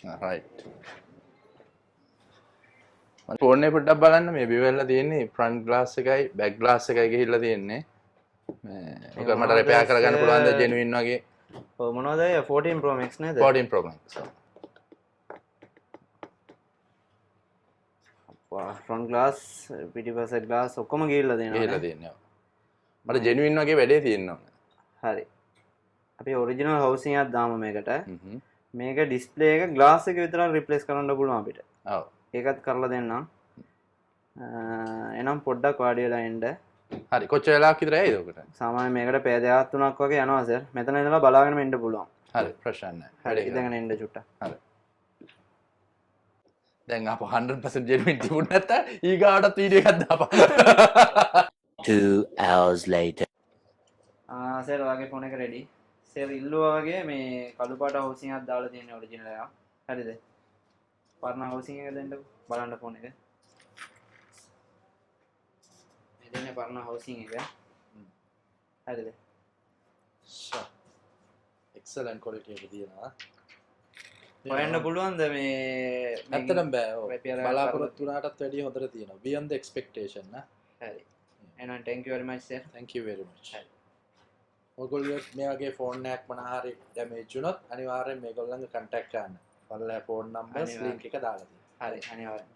right. Phone එක පොඩ්ඩක් බලන්න මේ බිව් වෙලා තියෙන්නේ ෆ්‍රන්ට් ග්ලාස් එකයි බෑක් ග්ලාස් එකයි ගිහිල්ලා තියෙන්නේ. මේක මට රිපෙයාර් කරගන්න පුළුවන්ද ජෙනුයින් වගේ? ඔව් මොනවද 14 Pro Max නේද? 14 Pro Max. ෆ්‍රන්ට් ග්ලාස් පිටිපස්ස ග්ලාස් ඔක්කොම ගිහිල්ලා තියෙනවා. ගිහිල්ලා තියෙනවා. මට ජෙනුයින් වගේ වැඩේ තියෙනවා. හරි. අපි ඔරිජිනල් හවුසින් එකක් දාමු මේකට. මේක ඩිස්ප්ලේ එක ග්ලාස් එක විතරක් රිප්ලේස් කරන්න පුළුවන් අපිට. ඔව්. ඒකත් කරලා දෙන්නම්. එනම් පොඩ්ඩක් වාඩි වෙලා ඉන්න. හරි. කොච්චර වෙලාවක් විතර ඇයිද ඔකට? සාමාන්‍යයෙන් මේකට පැය දෙකක් තුනක් වගේ යනවා සර්. මෙතන ඉඳලා බලාගෙන ඉන්න පුළුවන්. හරි ප්‍රශ්න නැහැ. හරි ඉඳගෙන ඉන්න චුට්ටක්. හරි. දැන් අප 100% ජෙනුයින් තිබුණ නැත්නම් ඊගාටත් වීඩියෝ එකක් දාපන්. 2 hours later. සර් ඔයාගේ ෆෝන් එක රෙඩි. සර් ඉල්ලුවා වගේ මේ කළු පාට හවුසින් එකක් දාලා තියෙන ඔරිජිනල් එක. හරිද? පරණ හවුසින් එක දෙන්න බලන්න ෆෝන් එක. මේ දෙන්නේ පරණ හවුසින් එක. හරිද? එක්සලන්ට් ක්වොලිටි එක තියෙනවා. හොයන්න පුළුවන්ද මේ ඇත්තටම බෑ. බලාපොරොත්තු වුණාටත් වැඩිය හොඳට තියෙනවා. beyond the expectation නා. හරි. එහෙනම් thank you very much sir. thank you very much. ඔයගොල්ලෝ මේ වගේ ෆෝන් එකක් මොන හරි ඩැමේජ් වුණොත් අනිවාර්යෙන් මේගොල්ලන්ගේ contact කරන්න. ඔයාලා ෆෝන් numbers link එක දාලා තියෙනවා. හරි අනිවාර්යෙන්